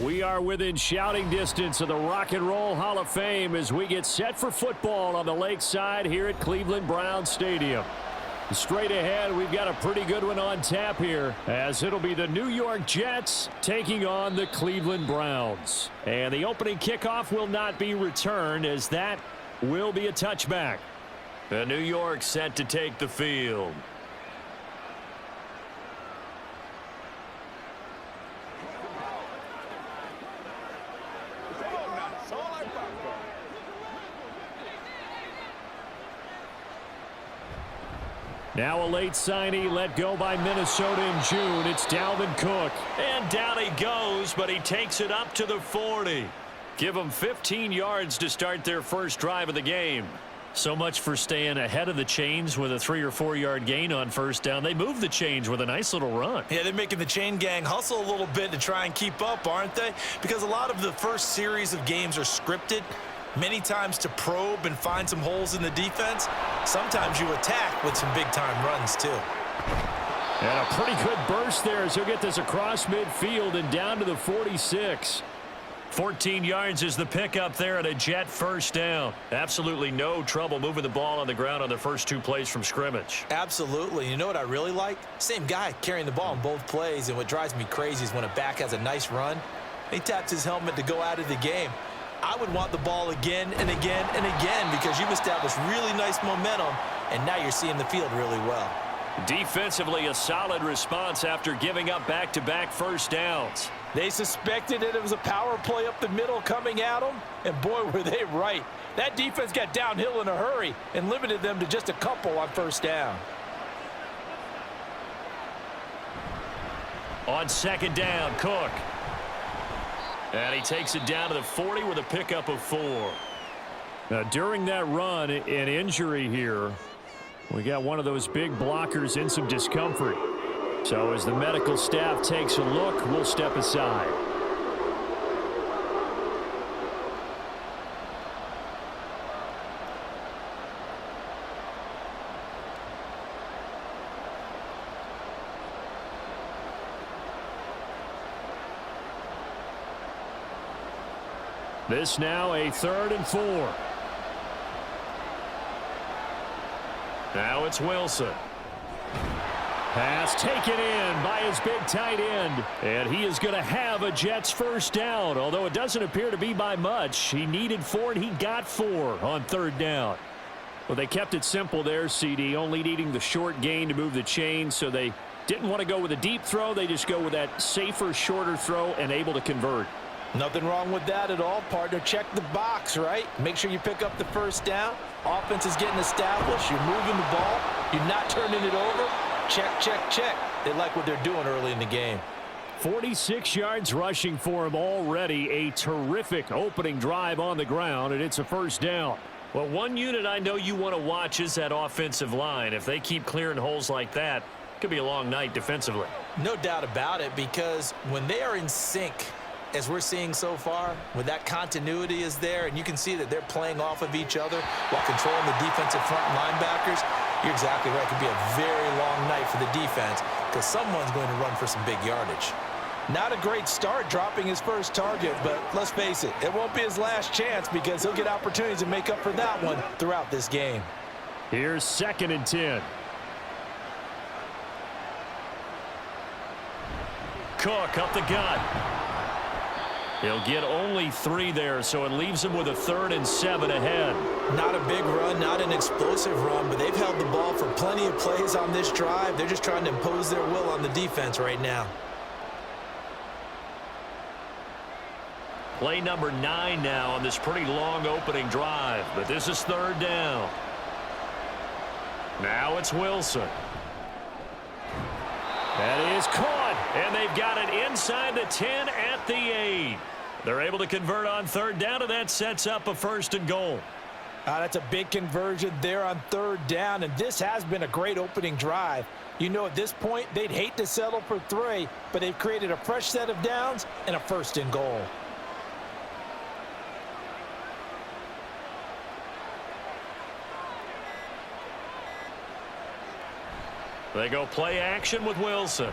We are within shouting distance of the Rock and Roll Hall of Fame as we get set for football on the lakeside here at Cleveland Browns Stadium. Straight ahead, we've got a pretty good one on tap here, as it'll be the New York Jets taking on the Cleveland Browns. And the opening kickoff will not be returned, as that will be a touchback. The New York set to take the field. Now a late signee let go by Minnesota in June. It's Dalvin Cook. And down he goes, but he takes it up to the 40. Give them 15 yards to start their first drive of the game. So much for staying ahead of the chains with a 3 or 4 yard gain on first down. They move the chains with a nice little run. Yeah, they're making the chain gang hustle a little bit to try and keep up, aren't they? Because a lot of the first series of games are scripted. Many times to probe and find some holes in the defense. Sometimes you attack with some big-time runs, too. And a pretty good burst there as he'll get this across midfield and down to the 46. 14 yards is the pickup there at a Jet first down. Absolutely no trouble moving the ball on the ground on the first 2 plays from scrimmage. Absolutely. You know what I really like? Same guy carrying the ball in both plays, and what drives me crazy is when a back has a nice run, he taps his helmet to go out of the game. I would want the ball again and again and again because you've established really nice momentum, and now you're seeing the field really well. Defensively, a solid response after giving up back-to-back first downs. They suspected that it was a power play up the middle coming at them, and boy, were they right. That defense got downhill in a hurry and limited them to just a couple on first down. On second down, Cook. And he takes it down to the 40 with a pickup of 4. Now, during that run, an injury here. We got one of those big blockers in some discomfort. So as the medical staff takes a look, we'll step aside. This now a 3rd and 4. Now it's Wilson. Pass taken in by his big tight end. And he is going to have a Jets first down, although it doesn't appear to be by much. He needed 4, and he got 4 on 3rd down. Well, they kept it simple there, CD, only needing the short gain to move the chain, so they didn't want to go with a deep throw. They just go with that safer, shorter throw and able to convert. Nothing wrong with that at all, partner. Check the box, right? Make sure you pick up the first down. Offense is getting established. You're moving the ball. You're not turning it over. Check, check, check. They like what they're doing early in the game. 46 yards rushing for him already. A terrific opening drive on the ground, and it's a first down. Well, one unit I know you want to watch is that offensive line. If they keep clearing holes like that, it could be a long night defensively. No doubt about it, because when they are in sync, as we're seeing so far, when that continuity is there and you can see that they're playing off of each other while controlling the defensive front linebackers, you're exactly right. It could be a very long night for the defense because someone's going to run for some big yardage. Not a great start dropping his first target, but let's face it, it won't be his last chance because he'll get opportunities to make up for that one throughout this game. Here's 2nd and 10. Cook up the gut. He'll get only 3 there, so it leaves him with a 3rd and 7 ahead. Not a big run, not an explosive run, but they've held the ball for plenty of plays on this drive. They're just trying to impose their will on the defense right now. Play number 9 now on this pretty long opening drive, but this is 3rd down. Now it's Wilson. That is caught, and they've got it inside the 10 at the 8. They're able to convert on 3rd down, and that sets up a 1st and goal. That's a big conversion there on 3rd down, and this has been a great opening drive. You know, at this point, they'd hate to settle for 3, but they've created a fresh set of downs and a 1st and goal. They go play action with Wilson.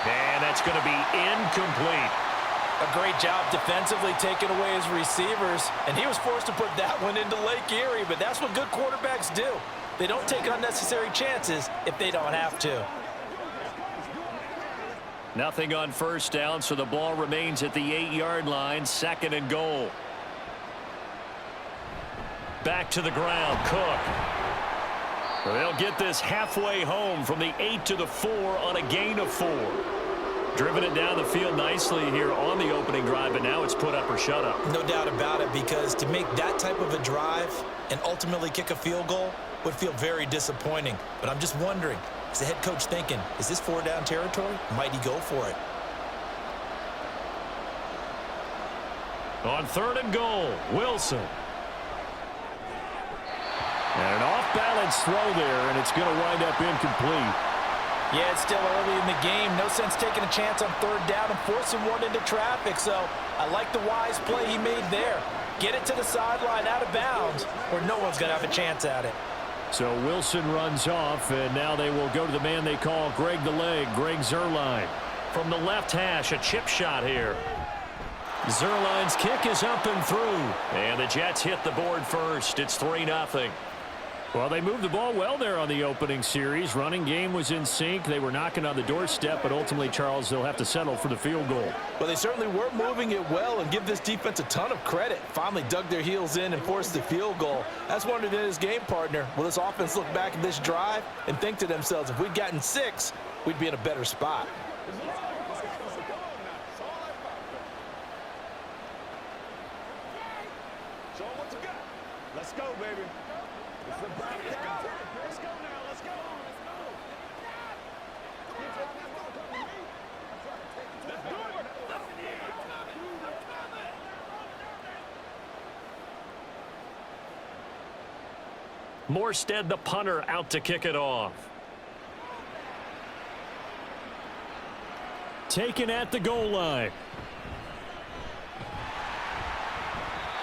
And that that's going to be incomplete. A great job defensively taking away his receivers, and he was forced to put that one into Lake Erie, but that's what good quarterbacks do. They don't take unnecessary chances if they don't have to. Nothing on first down, so the ball remains at the 8-yard line, 2nd and goal. Back to the ground, Cook. They'll get this halfway home from the 8 to the 4 on a gain of 4. Driven it down the field nicely here on the opening drive, but now it's put up or shut up. No doubt about it, because to make that type of a drive and ultimately kick a field goal would feel very disappointing. But I'm just wondering, is the head coach thinking, is this 4-down territory? Might he go for it? On 3rd and goal, Wilson. And an off-balance throw there, and it's going to wind up incomplete. Yeah, it's still early in the game. No sense taking a chance on 3rd down and forcing one into traffic. So I like the wise play he made there. Get it to the sideline out of bounds, or no one's going to have a chance at it. So Wilson runs off, and now they will go to the man they call Greg the Leg, Greg Zuerlein. From the left hash, a chip shot here. Zuerlein's kick is up and through, and the Jets hit the board first. It's 3-0. Well, they moved the ball well there on the opening series. Running game was in sync. They were knocking on the doorstep, but ultimately, Charles, they'll have to settle for the field goal. Well, they certainly were moving it well, and give this defense a ton of credit. Finally dug their heels in and forced the field goal. That's wondered in his game partner. Will this offense look back at this drive and think to themselves, if we'd gotten 6, we'd be in a better spot. Let's go, baby. Let's go now. Let's go. Morstead, the punter, out to kick it off. Taken at the goal line.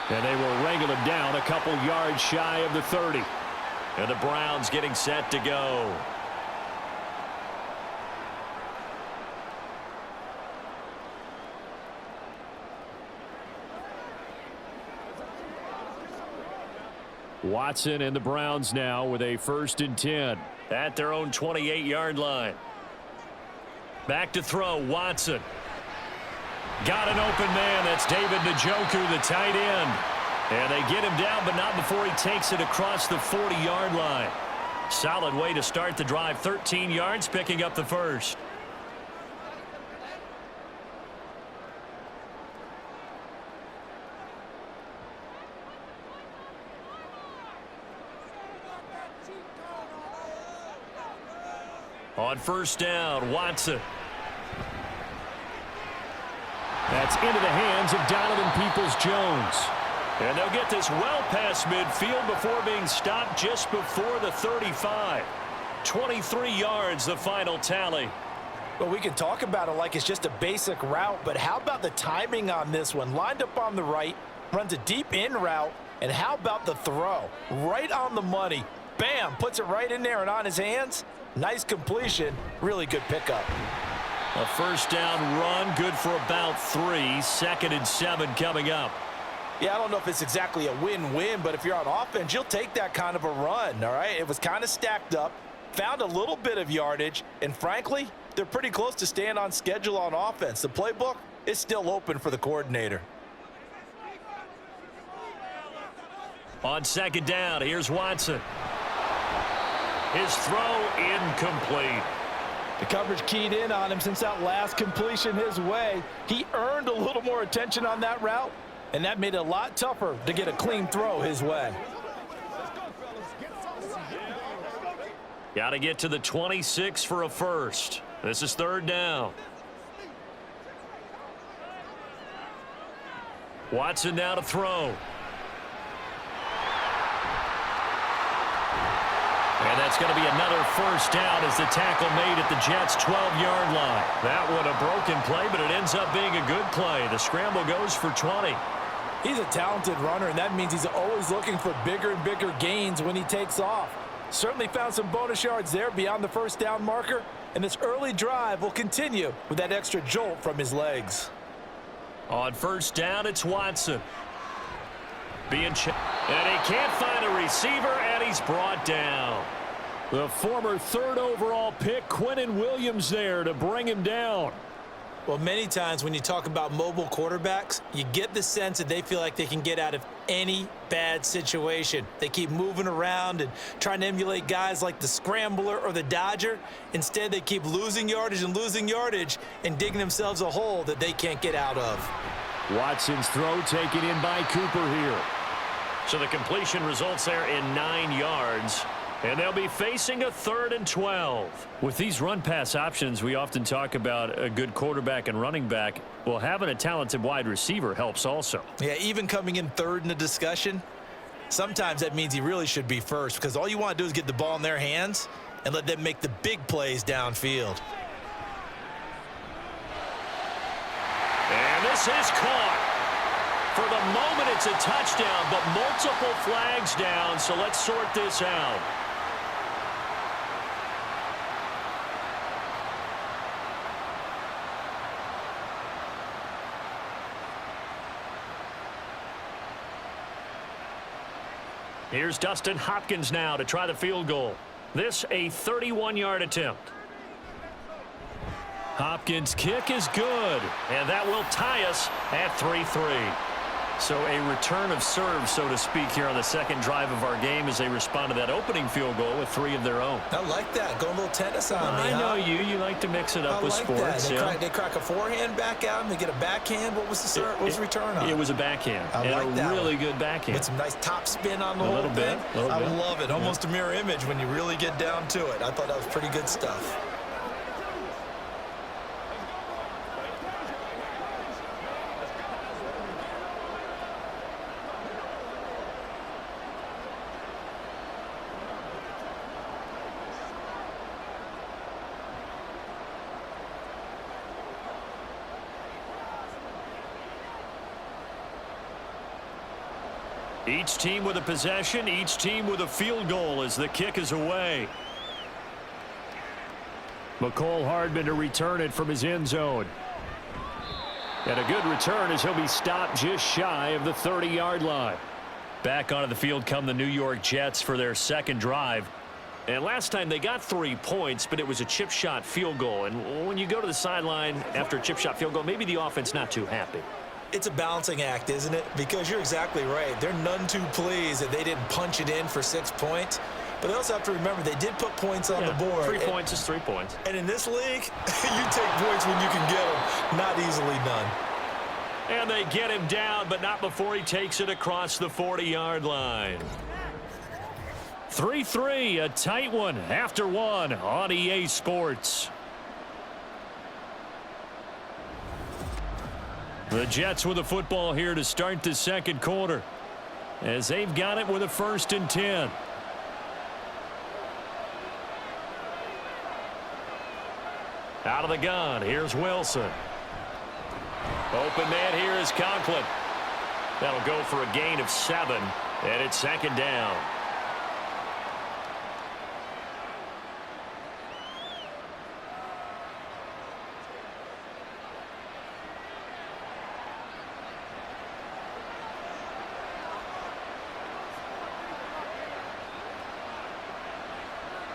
And they will wrangle him down a couple yards shy of the 30. And the Browns getting set to go. Watson and the Browns now with a 1st and 10 at their own 28-yard line. Back to throw, Watson. Got an open man. That's David Njoku, the tight end. And they get him down, but not before he takes it across the 40-yard line. Solid way to start the drive. 13 yards, picking up the first. On 1st down, Watson. That's into the hands of Donovan Peoples-Jones. And they'll get this well past midfield before being stopped just before the 35. 23 yards, the final tally. Well, we can talk about it like it's just a basic route, but how about the timing on this one? Lined up on the right, runs a deep in route, and how about the throw? Right on the money. Bam, puts it right in there and on his hands. Nice completion, really good pickup. A 1st down run, good for about 3. 2nd and 7 coming up. Yeah, I don't know if it's exactly a win-win, but if you're on offense, you'll take that kind of a run, all right? It was kind of stacked up, found a little bit of yardage, and frankly, they're pretty close to staying on schedule on offense. The playbook is still open for the coordinator. On 2nd down, here's Watson. His throw incomplete. The coverage keyed in on him since that last completion his way. He earned a little more attention on that route, and that made it a lot tougher to get a clean throw his way. Got to get to the 26 for a first. This is 3rd down. Watson now to throw. And that's going to be another 1st down as the tackle made at the Jets' 12-yard line. That one a broken play, but it ends up being a good play. The scramble goes for 20. He's a talented runner, and that means he's always looking for bigger and bigger gains when he takes off. Certainly found some bonus yards there beyond the 1st down marker, And this early drive will continue with that extra jolt from his legs. On first down, it's Watson. And he can't find a receiver, and he's brought down. The former third overall pick, Quinnen Williams, there to bring him down. Well, many times when you talk about mobile quarterbacks, you get the sense that they feel like they can get out of any bad situation. They keep moving around and trying to emulate guys like the Scrambler or the Dodger. Instead, they keep losing yardage and digging themselves a hole that they can't get out of. Watson's throw taken in by Cooper here. So the completion results there in 9 yards. And they'll be facing a 3rd and 12. With these run-pass options, we often talk about a good quarterback and running back. Well, having a talented wide receiver helps also. Yeah, even coming in third in the discussion, sometimes that means he really should be first, because all you want to do is get the ball in their hands and let them make the big plays downfield. And this is caught. For the moment, it's a touchdown, but multiple flags down, so let's sort this out. Here's Dustin Hopkins now to try the field goal. This a 31-yard attempt. Hopkins' kick is good, and that will tie us at 3-3. So a return of serve, so to speak, here on the second drive of our game as they respond to that opening field goal with 3 of their own. I like that. Go a little tennis on me, I know you. You like to mix it up with sports. They crack a forehand back out and they get a backhand. What was the return on? It was a backhand. I like that. Really good backhand. With some nice top spin on the whole thing. I love it. Almost a mirror image when you really get down to it. I thought that was pretty good stuff. Each team with a possession, each team with a field goal as the kick is away. McCole Hardman to return it from his end zone. And a good return as he'll be stopped just shy of the 30-yard line. Back onto the field come the New York Jets for their second drive. And last time they got 3 points, but it was a chip shot field goal. And when you go to the sideline after a chip shot field goal, maybe the offense not too happy. It's a balancing act, isn't it? Because you're exactly right. They're none too pleased that they didn't punch it in for 6 points. But they also have to remember they did put points on the board. 3 points is 3 points. And in this league, you take points when you can get them. Not easily done. And they get him down, but not before he takes it across the 40-yard line. 3-3, a tight one after one on EA Sports. The Jets with the football here to start the second quarter as they've got it with a 1st and 10. Out of the gun, here's Wilson. Open man here is Conklin. That'll go for a gain of 7, and it's 2nd down.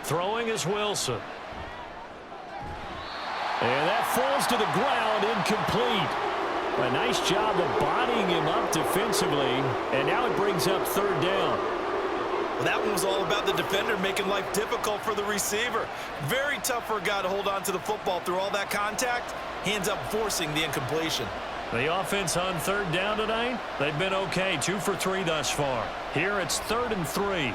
Throwing is Wilson. And that falls to the ground, incomplete. A nice job of bodying him up defensively, and now it brings up 3rd down. Well, that one was all about the defender making life difficult for the receiver. Very tough for a guy to hold on to the football through all that contact. He ends up forcing the incompletion. The offense on 3rd down tonight, they've been okay, 2 for 3 thus far. Here it's 3rd and 3.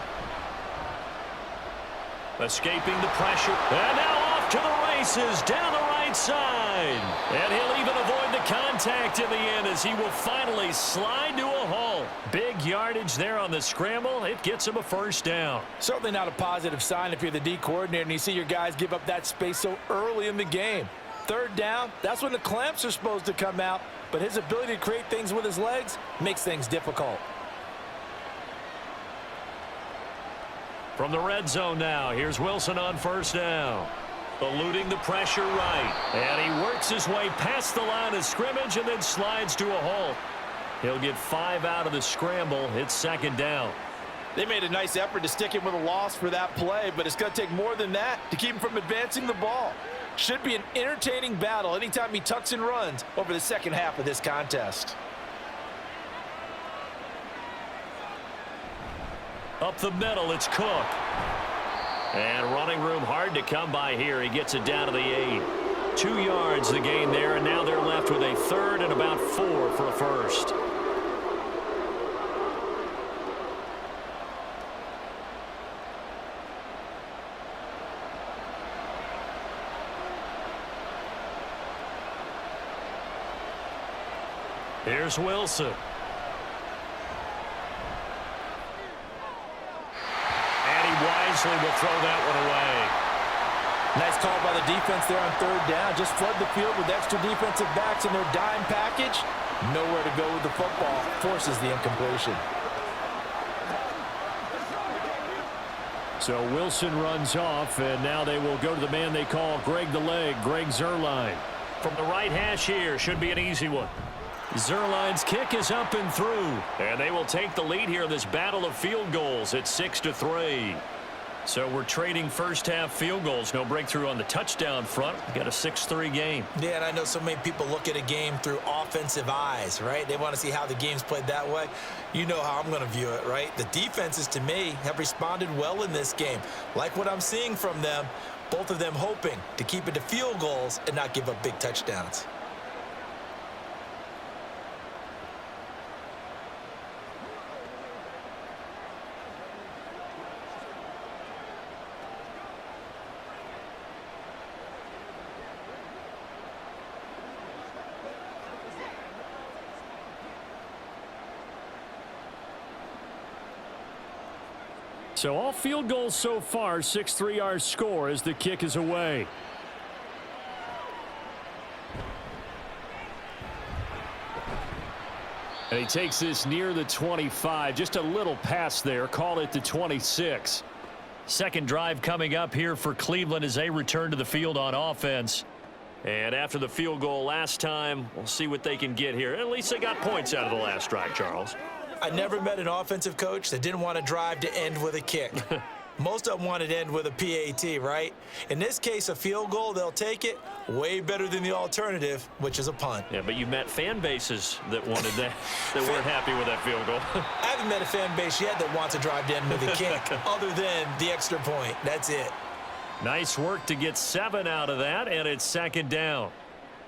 Escaping the pressure. And now off to the races down the right side. And he'll even avoid the contact in the end as he will finally slide to a halt. Big yardage there on the scramble. It gets him a 1st down. Certainly not a positive sign if you're the D coordinator and you see your guys give up that space so early in the game. 3rd down, that's when the clamps are supposed to come out. But his ability to create things with his legs makes things difficult. From the red zone now, here's Wilson on 1st down. Eluding the pressure right. And he works his way past the line of scrimmage and then slides to a halt. He'll get 5 out of the scramble. It's second down. They made a nice effort to stick him with a loss for that play, but it's going to take more than that to keep him from advancing the ball. Should be an entertaining battle anytime he tucks and runs over the second half of this contest. Up the middle, it's Cook. And running room hard to come by here. He gets it down to the 8. 2 yards the gain there, and now they're left with a third and about 4 for a first. Here's Wilson. And he wisely will throw that one away. Nice call by the defense there on third down. Just flood the field with extra defensive backs in their dime package. Nowhere to go with the football. Forces the incompletion. So Wilson runs off, and now they will go to the man they call Greg the Leg, Greg Zuerlein. From the right hash here, should be an easy one. Zuerlein's kick is up and through, and they will take the lead here in this battle of field goals at 6-3. So we're trading first half field goals. No breakthrough on the touchdown front. We got a 6-3 game. Yeah, and I know so many people look at a game through offensive eyes, right? They want to see how the game's played that way. You know how I'm going to view it, right? The defenses, to me, have responded well in this game. Like what I'm seeing from them, both of them hoping to keep it to field goals and not give up big touchdowns. So all field goals so far, 6-3 our score as the kick is away. And he takes this near the 25, just a little pass there, call it the 26. Second drive coming up here for Cleveland as they return to the field on offense. And after the field goal last time, we'll see what they can get here. At least they got points out of the last drive, Charles. I never met an offensive coach that didn't want to drive to end with a kick. Most of them wanted to end with a PAT, right? In this case, a field goal, they'll take it. Way better than the alternative, which is a punt. Yeah, but you met fan bases that wanted that, that weren't happy with that field goal. I haven't met a fan base yet that wants to drive to end with a kick, other than the extra point. That's it. Nice work to get 7 out of that, and it's second down.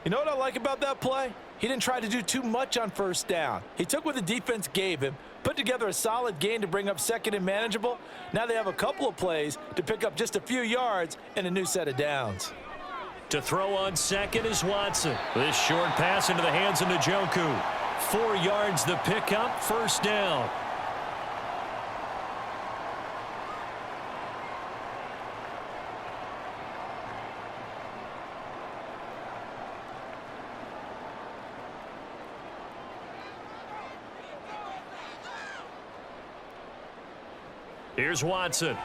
You know what I like about that play? He didn't try to do too much on first down. He took what the defense gave him, put together a solid gain to bring up second and manageable. Now they have a couple of plays to pick up just a few yards and a new set of downs. To throw on second is Watson. This short pass into the hands of Njoku. 4 yards the pickup, first down. Here's Watson.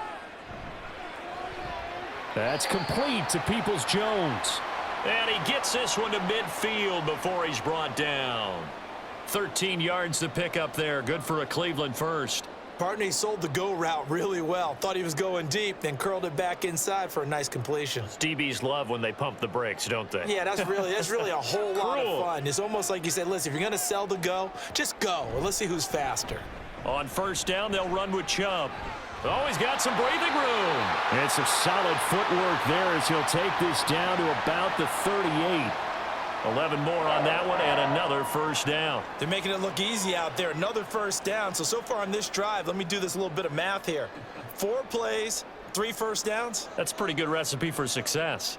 That's complete to Peoples-Jones. And he gets this one to midfield before he's brought down. 13 yards to pick up there. Good for a Cleveland first. Partner, he sold the go route really well. Thought he was going deep, then curled it back inside for a nice completion. DBs love when they pump the brakes, don't they? Yeah, that's really a whole lot of fun. It's almost like you said, listen, if you're going to sell the go, just go. Let's see who's faster. On first down, they'll run with Chubb. Oh, he's got some breathing room. And some solid footwork there as he'll take this down to about the 38. 11 more on that one and another first down. They're making it look easy out there. Another first down. So far on this drive, let me do this little bit of math here. 4 plays, 3 first downs. That's a pretty good recipe for success.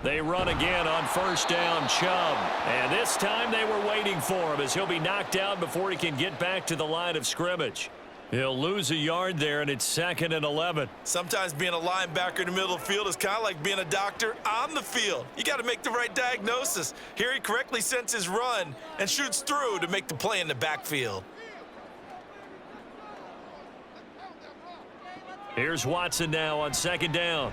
They run again on first down, Chubb. And this time they were waiting for him as he'll be knocked out before he can get back to the line of scrimmage. He'll lose a yard there, and it's 2nd and 11. Sometimes being a linebacker in the middle of the field is kind of like being a doctor on the field. You got to make the right diagnosis. Here he correctly senses run and shoots through to make the play in the backfield. Here's Watson now on second down.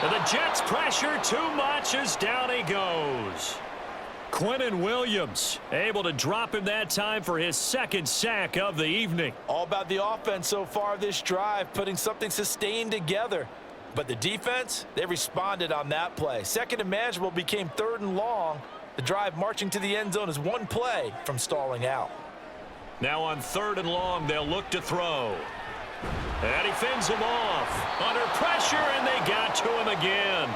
And the Jets pressure too much as down he goes. Quentin Williams able to drop him that time for his second sack of the evening. All about the offense so far this drive, putting something sustained together. But the defense, they responded on that play. Second and manageable became third and long. The drive marching to the end zone is one play from stalling out. Now on third and long, they'll look to throw. And he fends him off. Under pressure, and they got to him again.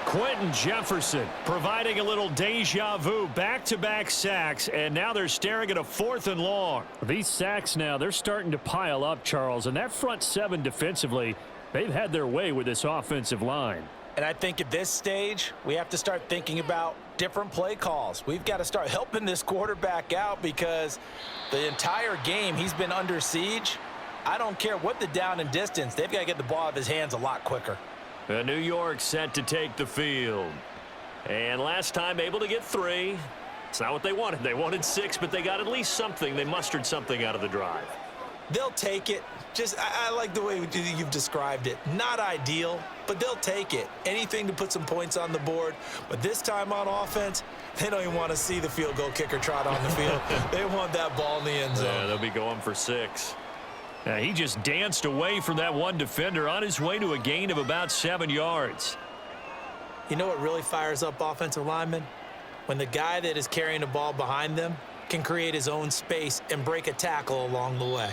Quentin Jefferson providing a little deja vu, back-to-back sacks, and now they're staring at a fourth and long. These sacks now, they're starting to pile up, Charles, and that front seven defensively, they've had their way with this offensive line. And I think at this stage, we have to start thinking about different play calls. We've got to start helping this quarterback out because the entire game he's been under siege. I don't care what the down and distance, they've got to get the ball out of his hands a lot quicker. New York set to take the field. And last time able to get 3. It's not what they wanted. They wanted 6, but they got at least something. They mustered something out of the drive. They'll take it. I like the way you've described it. Not ideal, but they'll take it. Anything to put some points on the board. But this time on offense, they don't even want to see the field goal kicker trot on the field. They want that ball in the end zone. Yeah, they'll be going for 6. He just danced away from that one defender on his way to a gain of about 7 yards. You know what really fires up offensive linemen? When the guy that is carrying the ball behind them can create his own space and break a tackle along the way.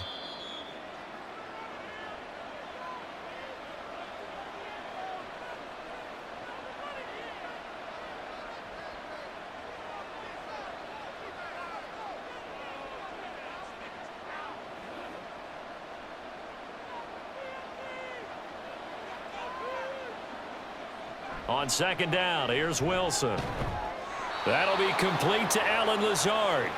On second down, here's Wilson. That'll be complete to Allen Lazard.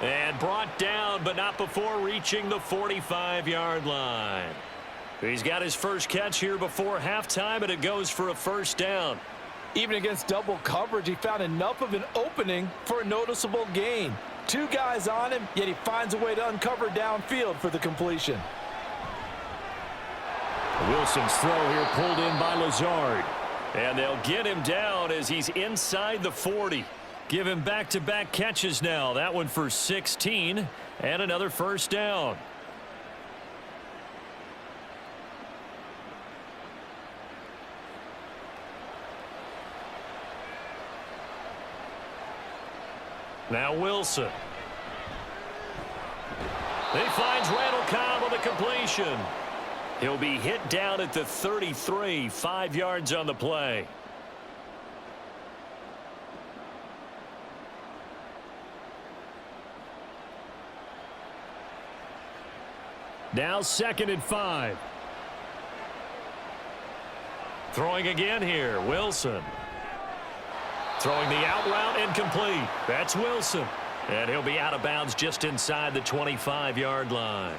And brought down, but not before reaching the 45-yard line. He's got his first catch here before halftime, and it goes for a first down. Even against double coverage, he found enough of an opening for a noticeable gain. 2 guys on him, yet he finds a way to uncover downfield for the completion. Wilson's throw here pulled in by Lazard. And they'll get him down as he's inside the 40. Give him back-to-back catches now. That one for 16 and another first down. Now Wilson. He finds Randall Cobb on the completion. He'll be hit down at the 33, 5 yards on the play. Now 2nd and 5. Throwing again here, Wilson. Throwing the out route incomplete. That's Wilson. And he'll be out of bounds just inside the 25-yard line.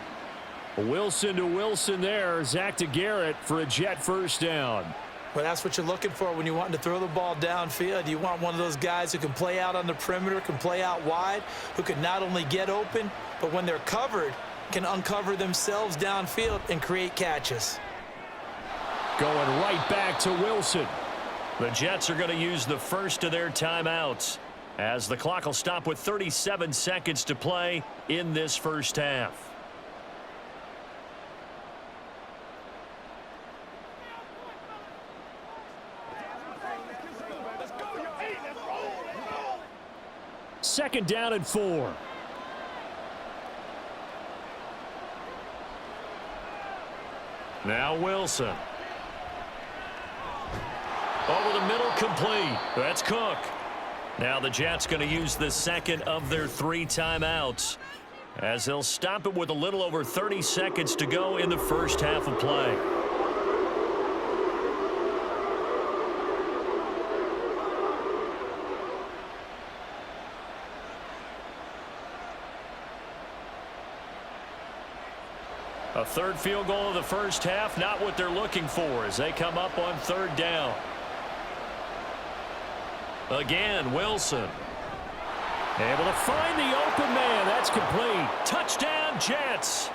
Wilson to Wilson there. Zach to Garrett for a Jet first down. Well, that's what you're looking for when you want to throw the ball downfield. You want one of those guys who can play out on the perimeter, can play out wide, who can not only get open, but when they're covered, can uncover themselves downfield and create catches. Going right back to Wilson. The Jets are going to use the first of their timeouts as the clock will stop with 37 seconds to play in this first half. Second down and 4. Now Wilson. Over the middle, complete. That's Cook. Now the Jets going to use the second of their 3 timeouts as they'll stop it with a little over 30 seconds to go in the first half of play. A third field goal of the first half, not what they're looking for as they come up on 3rd down. Again, Wilson. Able to find the open man. That's complete. Touchdown, Jets.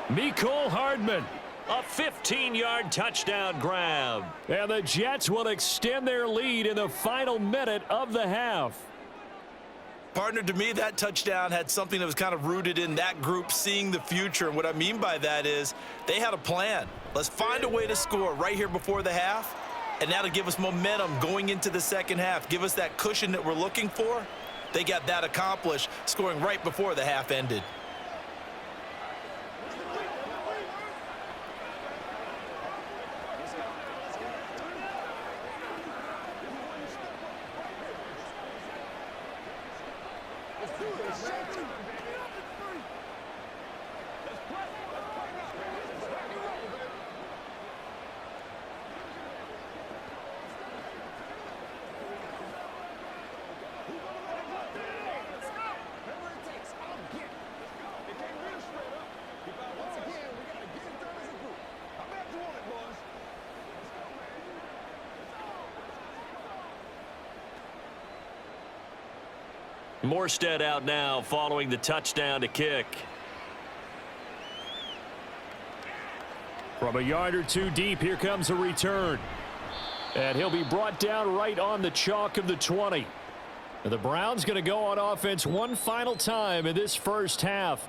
Mecole Hardman. A 15-yard touchdown grab. And the Jets will extend their lead in the final minute of the half. Partner, to me, that touchdown had something that was kind of rooted in that group seeing the future. And what I mean by that is they had a plan. Let's find a way to score right here before the half, and that'll give us momentum going into the second half, give us that cushion that we're looking for. They got that accomplished, scoring right before the half ended. Morstead out now following the touchdown to kick. From a yard or two deep, here comes a return. And he'll be brought down right on the chalk of the 20. And the Browns going to go on offense one final time in this first half.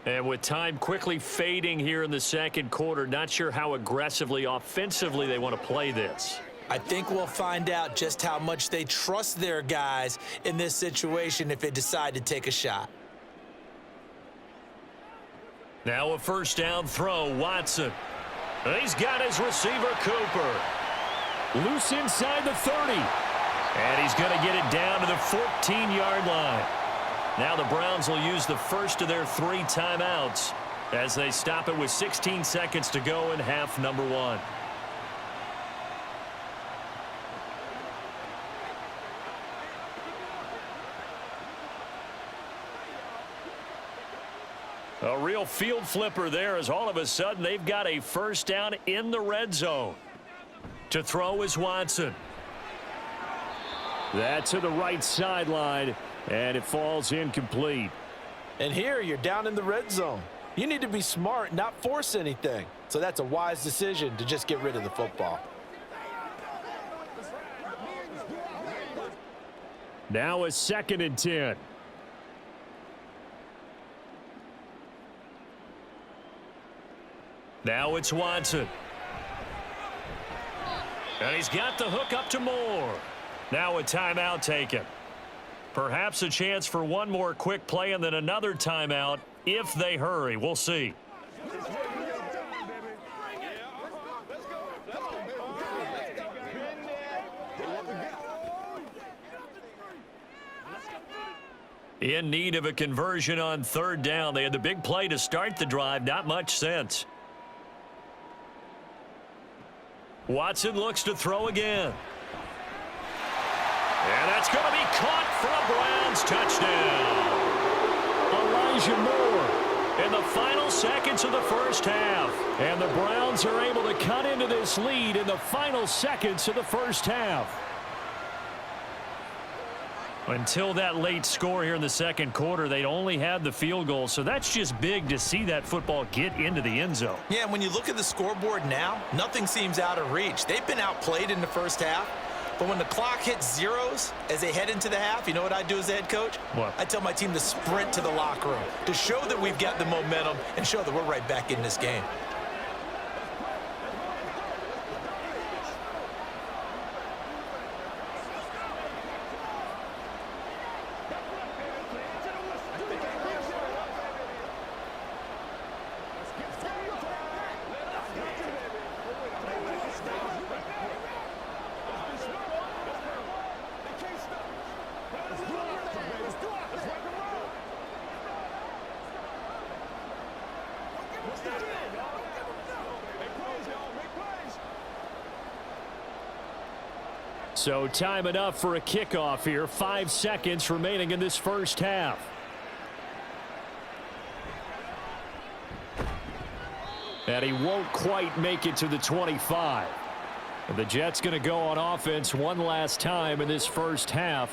And with time quickly fading here in the second quarter, not sure how aggressively, offensively they want to play this. I think we'll find out just how much they trust their guys in this situation if they decide to take a shot. Now a first down throw, Watson. He's got his receiver, Cooper. Loose inside the 30. And he's going to get it down to the 14-yard line. Now the Browns will use the first of their 3 timeouts as they stop it with 16 seconds to go in half number 1. A real field flipper there as all of a sudden they've got a first down in the red zone. To throw is Watson. That's to the right sideline, and it falls incomplete. And here you're down in the red zone. You need to be smart, not force anything. So that's a wise decision to just get rid of the football. Now a 2nd and 10. Now it's Watson. And he's got the hook up to Moore. Now a timeout taken. Perhaps a chance for one more quick play and then another timeout if they hurry. We'll see. In need of a conversion on 3rd down. They had the big play to start the drive. Not much sense. Watson looks to throw again. And that's going to be caught for a Browns touchdown. Elijah Moore in the final seconds of the first half. And the Browns are able to cut into this lead in the final seconds of the first half. Until that late score here in the second quarter, they'd only had the field goal. So that's just big to see that football get into the end zone. Yeah, when you look at the scoreboard now, nothing seems out of reach. They've been outplayed in the first half. But when the clock hits zeros as they head into the half, you know what I do as the head coach? What? I tell my team to sprint to the locker room to show that we've got the momentum and show that we're right back in this game. So time enough for a kickoff here. 5 seconds remaining in this first half. And he won't quite make it to the 25. And the Jets going to go on offense one last time in this first half.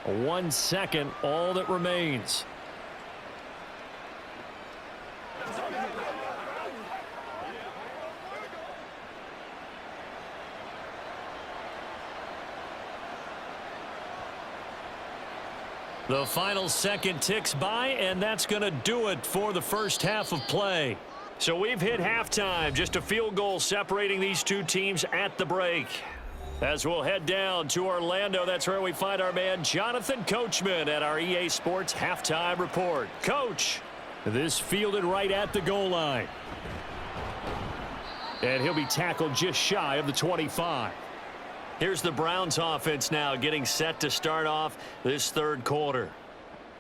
1 second, all that remains. The final second ticks by, and that's going to do it for the first half of play. So we've hit halftime, just a field goal separating these two teams at the break. As we'll head down to Orlando, that's where we find our man Jonathan Coachman at our EA Sports Halftime Report. Coach, this fielded right at the goal line. And he'll be tackled just shy of the 25. Here's the Browns offense now getting set to start off this third quarter.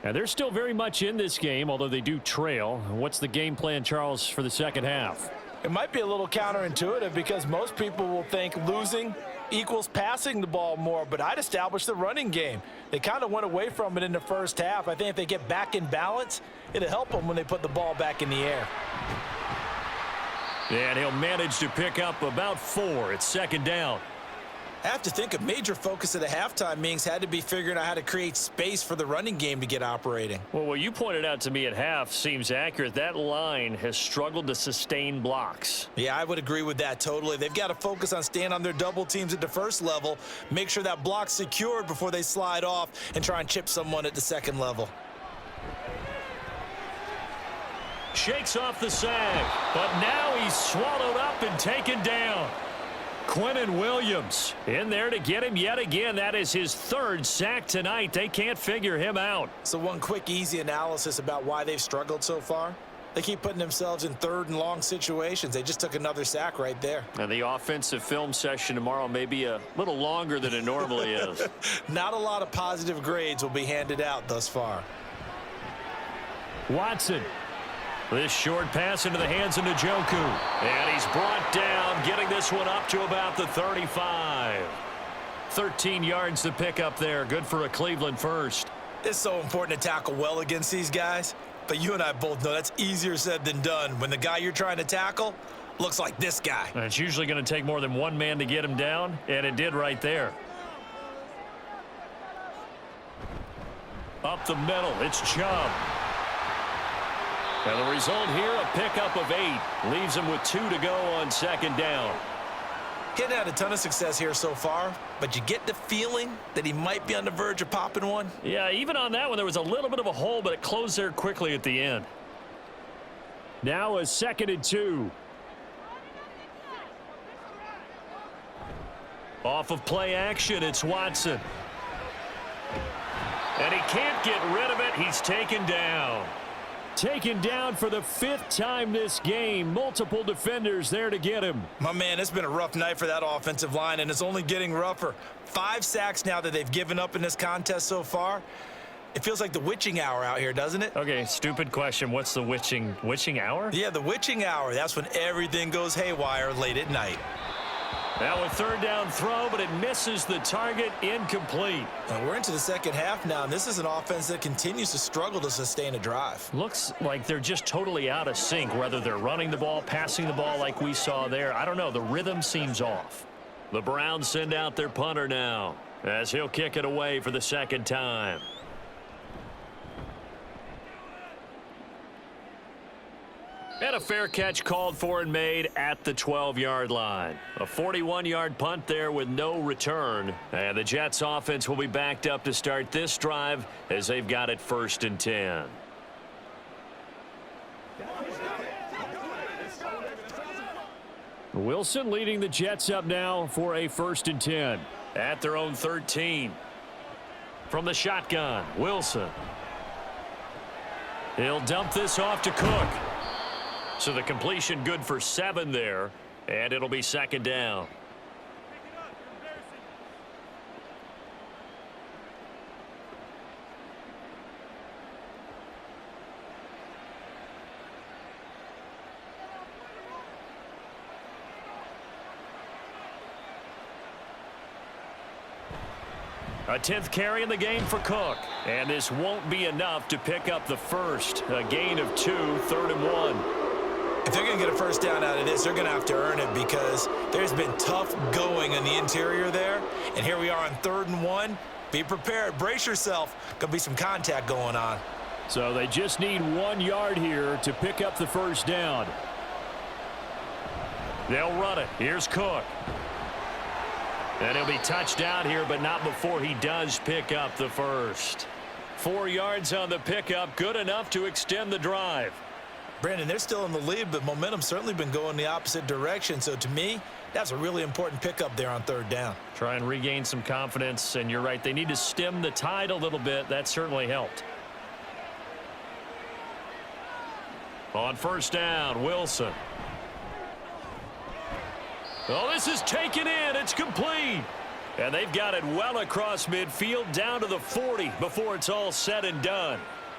And they're still very much in this game, although they do trail. What's the game plan, Charles, for the second half? It might be a little counterintuitive because most people will think losing equals passing the ball more, but I'd establish the running game. They kind of went away from it in the first half. I think if they get back in balance, it'll help them when they put the ball back in the air. And he'll manage to pick up about 4. It's second down. I have to think a major focus of the halftime meetings had to be figuring out how to create space for the running game to get operating. Well, what you pointed out to me at half seems accurate. That line has struggled to sustain blocks. Yeah, I would agree with that totally. They've got to focus on staying on their double teams at the first level, make sure that block's secured before they slide off and try and chip someone at the second level. Shakes off the sag, but now he's swallowed up and taken down. Quinnen Williams in there to get him yet again. That is his 3rd sack tonight. They can't figure him out. So one quick, easy analysis about why they've struggled so far. They keep putting themselves in 3rd and long situations. They just took another sack right there. And the offensive film session tomorrow may be a little longer than it normally is. Not a lot of positive grades will be handed out thus far. Watson. This short pass into the hands of Njoku. And he's brought down, getting this one up to about the 35. 13 yards to pick up there. Good for a Cleveland first. It's so important to tackle well against these guys. But you and I both know that's easier said than done when the guy you're trying to tackle looks like this guy. And it's usually going to take more than one man to get him down, and it did right there. Up the middle, it's Chubb. And the result here, a pickup of 8. Leaves him with 2 to go on second down. Getting had a ton of success here so far, but you get the feeling that he might be on the verge of popping one. Yeah, even on that one, there was a little bit of a hole, but it closed there quickly at the end. Now a 2nd and 2. Off of play action, it's Watson. And he can't get rid of it. He's taken down. Taken down for the 5th time this game. Multiple defenders there to get him. My man, it's been a rough night for that offensive line, and it's only getting rougher. 5 sacks now that they've given up in this contest so far. It feels like the witching hour out here, doesn't it? Okay, stupid question. What's the witching hour? Yeah, the witching hour. That's when everything goes haywire late at night. Now a 3rd down throw, but it misses the target, incomplete. We're into the second half now, and this is an offense that continues to struggle to sustain a drive. Looks like they're just totally out of sync, whether they're running the ball, passing the ball like we saw there. I don't know. The rhythm seems off. The Browns send out their punter now as he'll kick it away for the 2nd time. And a fair catch called for and made at the 12-yard line. A 41-yard punt there with no return. And the Jets offense will be backed up to start this drive as they've got it 1st and 10. Wilson leading the Jets up now for a 1st and 10 at their own 13. From the shotgun, Wilson. He'll dump this off to Cook. So the completion good for 7 there, and it'll be 2nd down. A 10th carry in the game for Cook. And this won't be enough to pick up the first. A gain of 2, 3rd and 1. If they're going to get a first down out of this, they're going to have to earn it because there's been tough going in the interior there. And here we are on 3rd and 1. Be prepared. Brace yourself. Going to be some contact going on. So they just need 1 yard here to pick up the first down. They'll run it. Here's Cook. And he'll be touched down here, but not before he does pick up the first. 4 yards on the pickup, good enough to extend the drive. Brandon, they're still in the lead, but momentum's certainly been going the opposite direction. So to me, that's a really important pickup there on 3rd down. Try and regain some confidence, and you're right, they need to stem the tide a little bit. That certainly helped. On 1st down, Wilson. Oh, this is taken in. It's complete. And they've got it well across midfield down to the 40 before it's all said and done.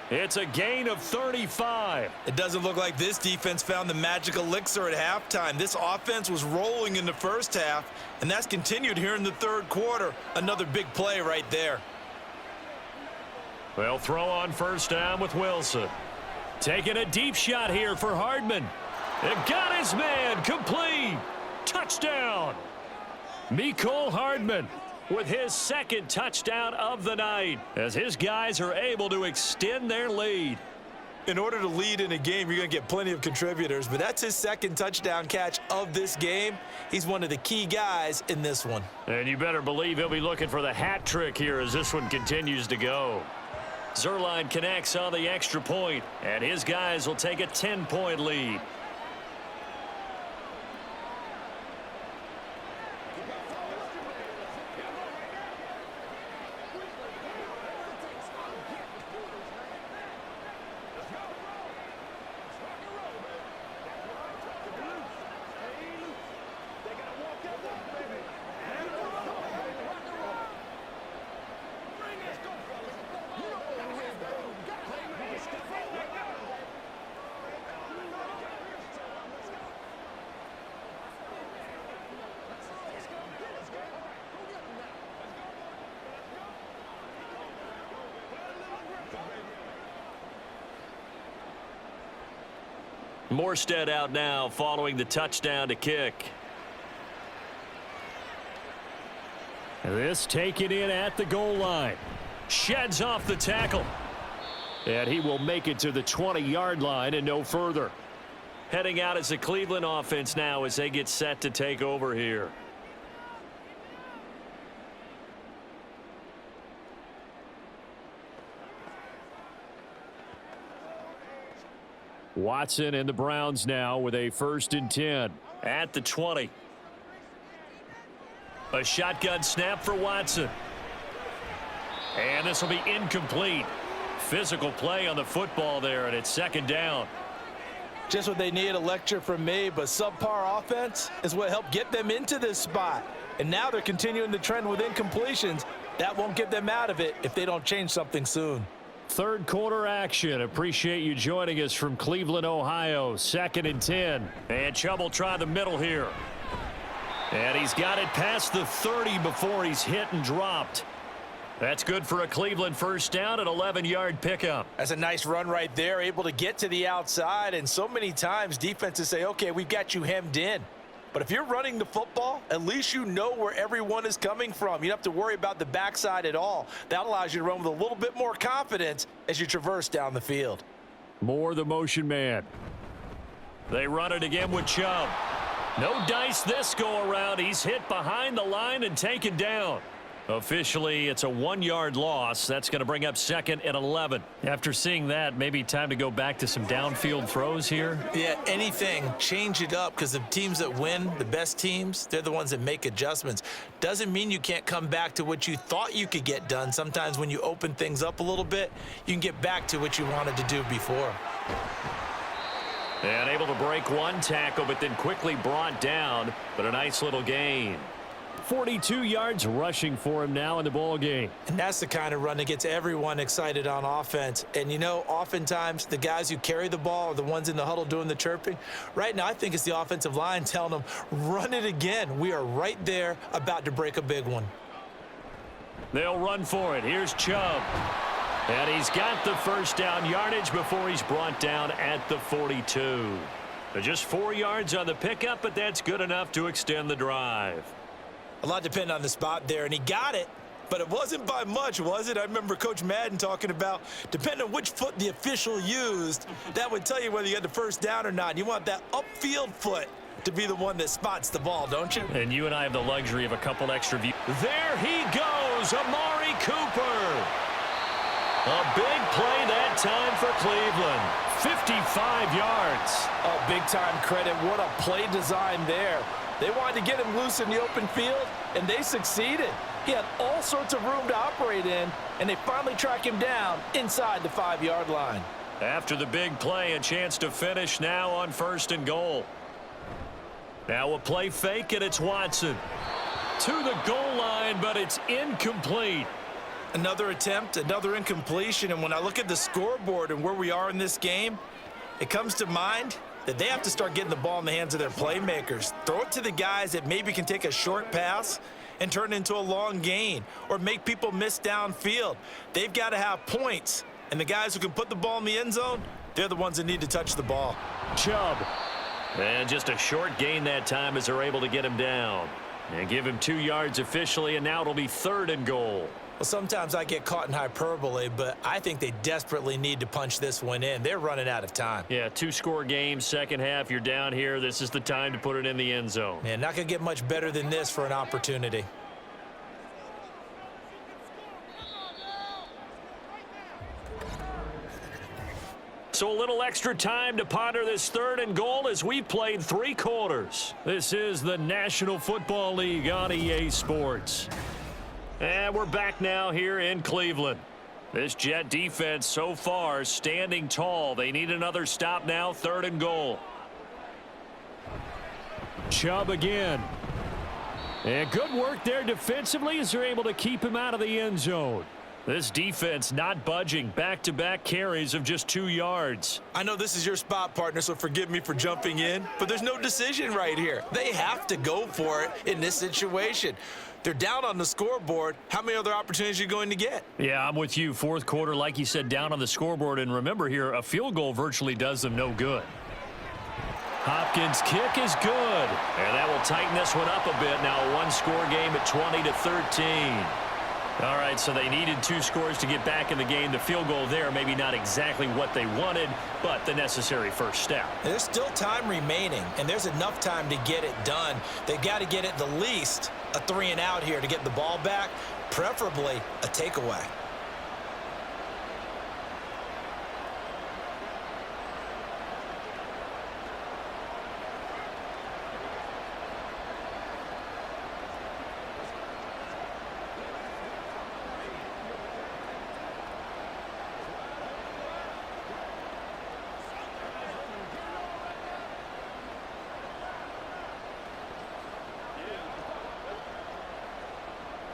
It's a gain of 35. It doesn't look like this defense found the magic elixir at halftime. This offense was rolling in the 1st half, and that's continued here in the 3rd quarter. Another big play right there. They'll throw on 1st down with Wilson. Taking a deep shot here for Hardman. It got his man. Complete. Touchdown. Mecole Hardman with his 2nd touchdown of the night as his guys are able to extend their lead. In order to lead in a game, you're going to get plenty of contributors, but that's his 2nd touchdown catch of this game. He's one of the key guys in this one. And you better believe he'll be looking for the hat trick here as this one continues to go. Zuerlein connects on the extra point, and his guys will take a 10-point lead. Morstead out now following the touchdown to kick. This taken in at the goal line. Sheds off the tackle. And he will make it to the 20-yard line and no further. Heading out as the Cleveland offense now as they get set to take over here. Watson and the Browns now with a 1st and 10 at the 20. A shotgun snap for Watson. And this will be incomplete. Physical play on the football there, and it's 2nd down. Just what they need, a lecture from me, but subpar offense is what helped get them into this spot. And now they're continuing the trend with incompletions. That won't get them out of it if they don't change something soon. 3rd quarter action. Appreciate you joining us from Cleveland, Ohio. 2nd and 10. And Chubb will try the middle here. And he's got it past the 30 before he's hit and dropped. That's good for a Cleveland 1st down and 11-yard pickup. That's a nice run right there, able to get to the outside. And so many times defenses say, okay, we've got you hemmed in. But if you're running the football, at least you know where everyone is coming from. You don't have to worry about the backside at all. That allows you to run with a little bit more confidence as you traverse down the field. More the motion man. They run it again with Chubb. No dice this go around. He's hit behind the line and taken down. Officially, it's a 1-yard loss. That's going to bring up 2nd and 11. After seeing that, maybe time to go back to some downfield throws here. Yeah, anything. Change it up because the teams that win, the best teams, they're the ones that make adjustments. Doesn't mean you can't come back to what you thought you could get done. Sometimes when you open things up a little bit, you can get back to what you wanted to do before. And able to break one tackle, but then quickly brought down. But a nice little gain. 42 yards rushing for him now in the ball game. And that's the kind of run that gets everyone excited on offense. And, you know, oftentimes the guys who carry the ball are the ones in the huddle doing the chirping. Right now, I think it's the offensive line telling them, run it again. We are right there about to break a big one. They'll run for it. Here's Chubb. And he's got the 1st down yardage before he's brought down at the 42. Just 4 yards on the pickup, but that's good enough to extend the drive. A lot depended on the spot there, and he got it, but it wasn't by much, was it? I remember Coach Madden talking about, depending on which foot the official used, that would tell you whether you had the 1st down or not. You want that upfield foot to be the one that spots the ball, don't you? And you and I have the luxury of a couple extra views. There he goes, Amari Cooper. A big play that time for Cleveland. 55 yards. Oh, big-time credit. What a play design there. They wanted to get him loose in the open field, and they succeeded. He had all sorts of room to operate in, and they finally track him down inside the 5-yard line. After the big play, a chance to finish now on 1st and goal. Now a play fake, and it's Watson. To the goal line, but it's incomplete. Another attempt, another incompletion, and when I look at the scoreboard and where we are in this game, it comes to mind that they have to start getting the ball in the hands of their playmakers. Throw it to the guys that maybe can take a short pass and turn it into a long gain or make people miss downfield. They've got to have points, and the guys who can put the ball in the end zone, they're the ones that need to touch the ball. Chubb. And just a short gain that time as they're able to get him down. And give him 2 yards officially, and now it'll be 3rd and goal. Well, sometimes I get caught in hyperbole, but I think they desperately need to punch this one in. They're running out of time. Yeah, 2-score game, second half, you're down here. This is the time to put it in the end zone. Man, not going to get much better than this for an opportunity. So a little extra time to ponder this 3rd and goal as we played 3 quarters. This is the National Football League on EA Sports. And we're back now here in Cleveland. This Jet defense so far standing tall. They need another stop now, 3rd and goal. Chubb again. And good work there defensively as they're able to keep him out of the end zone. This defense not budging. Back-to-back carries of just 2 yards. I know this is your spot, partner, so forgive me for jumping in, but there's no decision right here. They have to go for it in this situation. They're down on the scoreboard. How many other opportunities are you going to get? Yeah, I'm with you. 4th quarter, like you said, down on the scoreboard. And remember here, a field goal virtually does them no good. Hopkins' kick is good. And that will tighten this one up a bit. Now a 1-score game at 20-13. All right, so they needed 2 scores to get back in the game. The field goal there, maybe not exactly what they wanted, but the necessary first step. There's still time remaining, and there's enough time to get it done. They've got to get at the least a 3-and-out here to get the ball back, preferably a takeaway.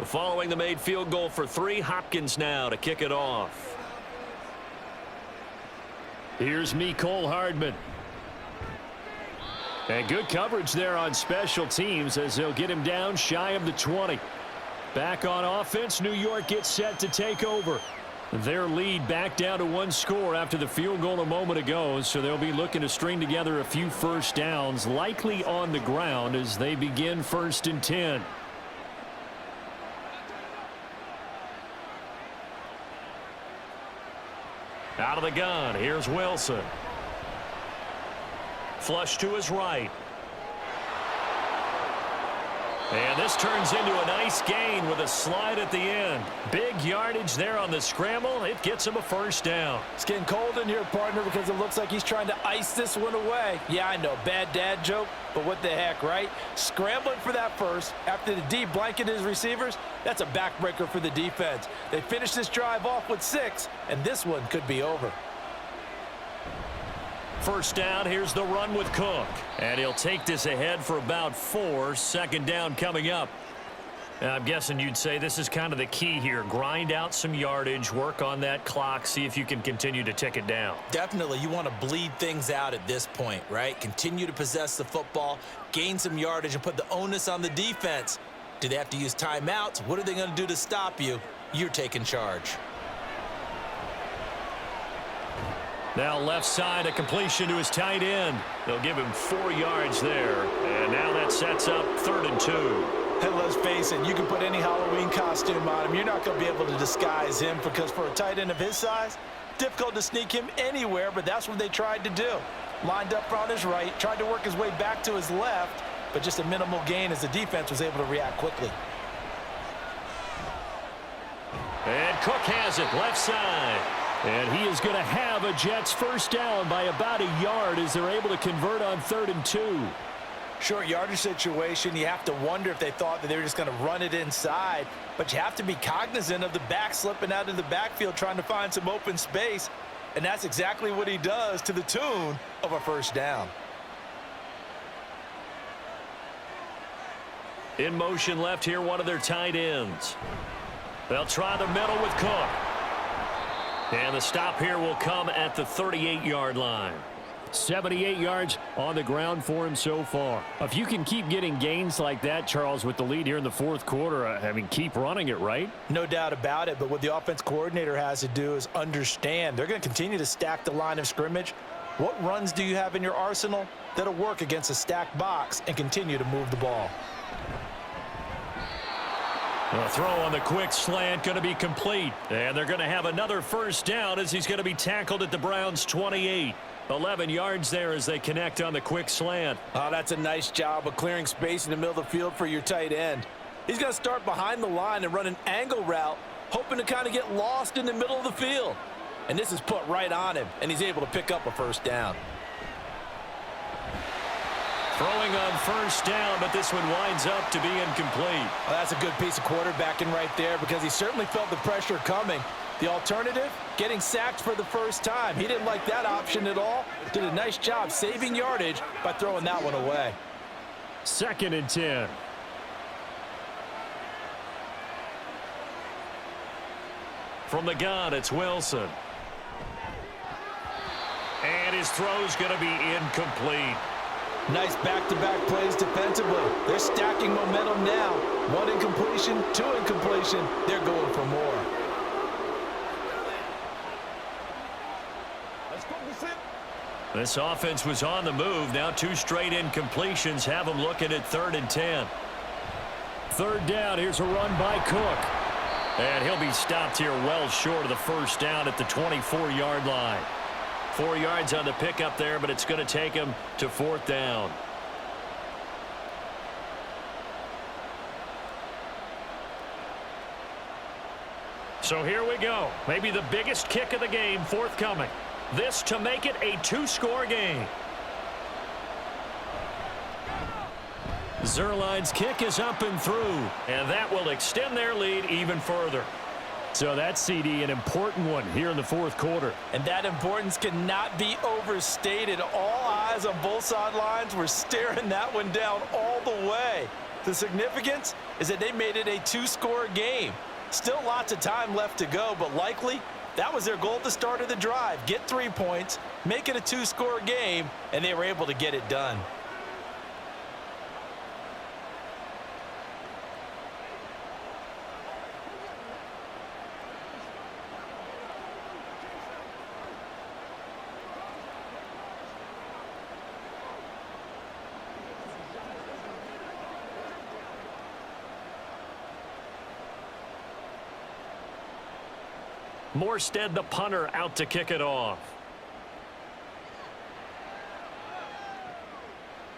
Following the made field goal for 3, Hopkins now to kick it off. Here's Mecole Hardman. And good coverage there on special teams as they'll get him down shy of the 20. Back on offense, New York gets set to take over. Their lead back down to 1 score after the field goal a moment ago, so they'll be looking to string together a few first downs, likely on the ground as they begin 1st and 10. Out of the gun, here's Wilson. Flush to his right. And this turns into a nice gain with a slide at the end. Big yardage there on the scramble. It gets him a first down. It's getting cold in here, partner, because it looks like he's trying to ice this one away. Yeah, I know, bad dad joke, but what the heck, right? Scrambling for that first after the D blanketed his receivers, that's a backbreaker for the defense. They finished this drive off with 6, and this one could be over. First down, here's the run with Cook. And he'll take this ahead for about 4. 2nd down coming up. I'm guessing you'd say this is kind of the key here. Grind out some yardage, work on that clock, see if you can continue to tick it down. Definitely, you want to bleed things out at this point, right? Continue to possess the football, gain some yardage, and put the onus on the defense. Do they have to use timeouts? What are they going to do to stop you? You're taking charge. Now left side, a completion to his tight end. They'll give him 4 yards there. And now that sets up 3rd and 2. And let's face it, you can put any Halloween costume on him. You're not going to be able to disguise him because for a tight end of his size, difficult to sneak him anywhere, but that's what they tried to do. Lined up on his right, tried to work his way back to his left, but just a minimal gain as the defense was able to react quickly. And Cook has it left side. And he is going to have a Jets first down by about a yard as they're able to convert on 3rd and 2. Short yardage situation. You have to wonder if they thought that they were just going to run it inside. But you have to be cognizant of the back slipping out of the backfield trying to find some open space. And that's exactly what he does to the tune of a first down. In motion left here, one of their tight ends. They'll try the middle with Cook. And the stop here will come at the 38-yard line. 78 yards on the ground for him so far. If you can keep getting gains like that, Charles, with the lead here in the 4th quarter, I mean, keep running it, right? No doubt about it, but what the offense coordinator has to do is understand they're going to continue to stack the line of scrimmage. What runs do you have in your arsenal that'll work against a stacked box and continue to move the ball? The throw on the quick slant going to be complete. And they're going to have another first down as he's going to be tackled at the Browns' 28. 11 yards there as they connect on the quick slant. Oh, that's a nice job of clearing space in the middle of the field for your tight end. He's going to start behind the line and run an angle route, hoping to kind of get lost in the middle of the field. And this is put right on him, and he's able to pick up a first down. Throwing on first down, but this one winds up to be incomplete. Well, that's a good piece of quarterbacking right there because he certainly felt the pressure coming. The alternative, getting sacked for the first time. He didn't like that option at all. Did a nice job saving yardage by throwing that one away. 2nd and 10. From the gun, it's Wilson. And his throw's going to be incomplete. Nice back-to-back plays defensively. They're stacking momentum now. 1 incompletion, 2 incompletion. They're going for more. This offense was on the move. Now 2 straight incompletions have them looking at 3rd and 10. 3rd down. Here's a run by Cook. And he'll be stopped here well short of the first down at the 24-yard line. 4 yards on the pickup there, but it's going to take him to 4th down. So here we go. Maybe the biggest kick of the game forthcoming. This to make it a 2-score game. Zerline's kick is up and through, and that will extend their lead even further. So that's, CD, an important one here in the 4th quarter. And that importance cannot be overstated. All eyes on both sidelines were staring that one down all the way. The significance is that they made it a 2-score game. Still lots of time left to go, but likely that was their goal at the start of the drive. Get 3 points, make it a 2-score game, and they were able to get it done. Morstead, the punter, out to kick it off.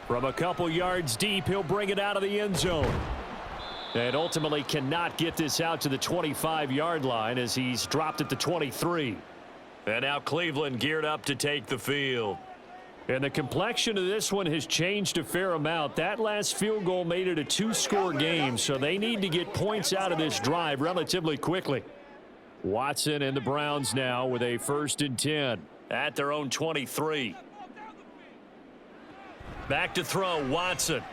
From a couple yards deep, he'll bring it out of the end zone. And ultimately cannot get this out to the 25-yard line as he's dropped at the 23. And now Cleveland geared up to take the field. And the complexion of this one has changed a fair amount. That last field goal made it a 2-score game, so they need to get points out of this drive relatively quickly. Watson and the Browns now with a 1st and 10 at their own 23. Back to throw, Watson.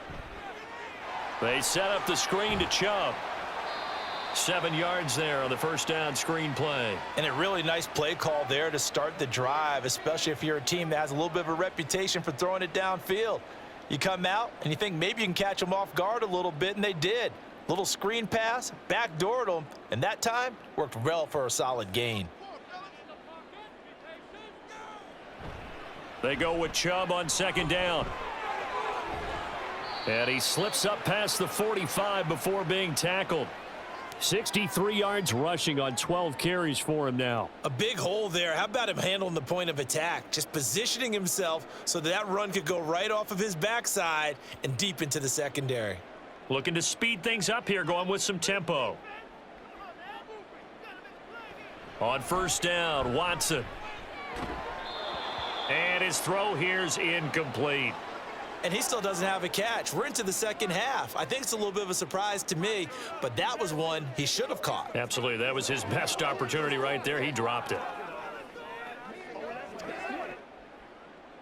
They set up the screen to Chubb. 7 yards there on the first down screen play. And a really nice play call there to start the drive, especially if you're a team that has a little bit of a reputation for throwing it downfield. You come out and you think maybe you can catch them off guard a little bit, and they did. Little screen pass, backdoored them, and that time worked well for a solid gain. They go with Chubb on 2nd down. And he slips up past the 45 before being tackled. 63 yards rushing on 12 carries for him now. A big hole there. How about him handling the point of attack? Just positioning himself so that run could go right off of his backside and deep into the secondary. Looking to speed things up here, going with some tempo. On first down, Watson. And his throw here's incomplete. And he still doesn't have a catch. We're into the second half. I think it's a little bit of a surprise to me, but that was one he should have caught. Absolutely. That was his best opportunity right there. He dropped it.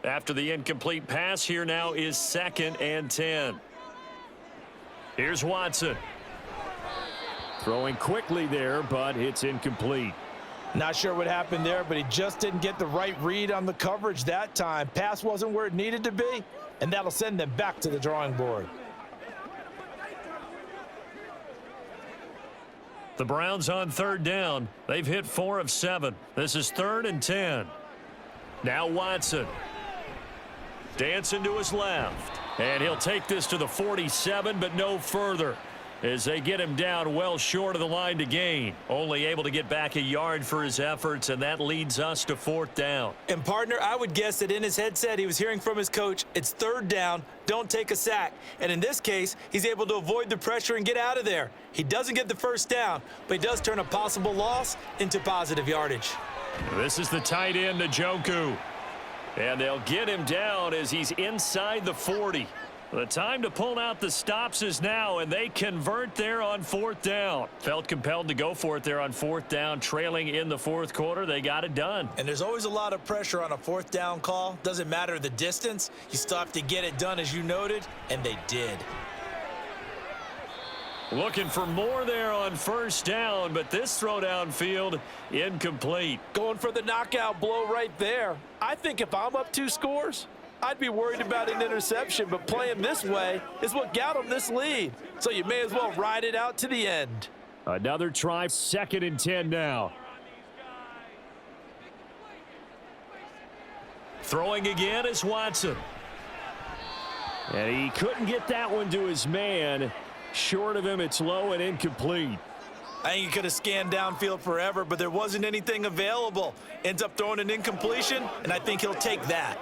After the incomplete pass, here now is 2nd and 10. Here's Watson. Throwing quickly there, but it's incomplete. Not sure what happened there, but he just didn't get the right read on the coverage that time. Pass wasn't where it needed to be, and that'll send them back to the drawing board. The Browns on 3rd down. They've hit 4 of 7. This is 3rd and 10. Now Watson. Dancing to his left. And he'll take this to the 47, but no further, as they get him down well short of the line to gain. Only able to get back a yard for his efforts, and that leads us to 4th down. And, partner, I would guess that in his headset he was hearing from his coach, it's 3rd down, don't take a sack. And in this case, he's able to avoid the pressure and get out of there. He doesn't get the first down, but he does turn a possible loss into positive yardage. This is the tight end, Njoku. And they'll get him down as he's inside the 40. The time to pull out the stops is now, and they convert there on 4th down. Felt compelled to go for it there on 4th down, trailing in the 4th quarter. They got it done. And there's always a lot of pressure on a 4th down call. Doesn't matter the distance. You still have to get it done, as you noted, and they did. Looking for more there on 1st down, but this throw downfield incomplete. Going for the knockout blow right there. I think if I'm up 2 scores, I'd be worried about an interception, but playing this way is what got him this lead. So you may as well ride it out to the end. Another try, 2nd and 10 now. Throwing again is Watson. And he couldn't get that one to his man. Short of him, it's low and incomplete. I think he could have scanned downfield forever, but there wasn't anything available. Ends up throwing an incompletion, and I think he'll take that.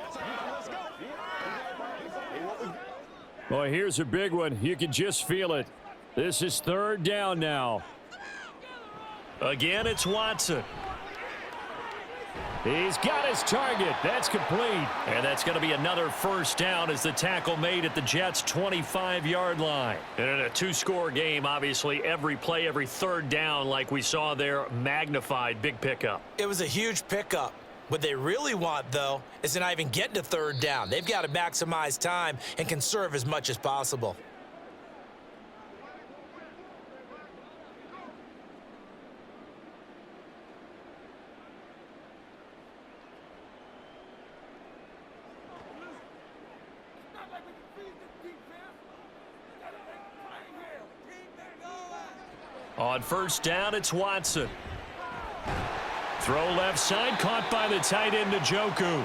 Boy, here's a big one. You can just feel it. This is 3rd down now. Again, it's Watson. He's got his target. That's complete. And that's going to be another 1st down as the tackle made at the Jets' 25-yard line. And in a 2-score game, obviously, every play, every 3rd down, like we saw there, magnified. Big pickup. It was a huge pickup. What they really want, though, is to not even get to 3rd down. They've got to maximize time and conserve as much as possible. On 1st down, it's Watson. Throw left side, caught by the tight end, Njoku.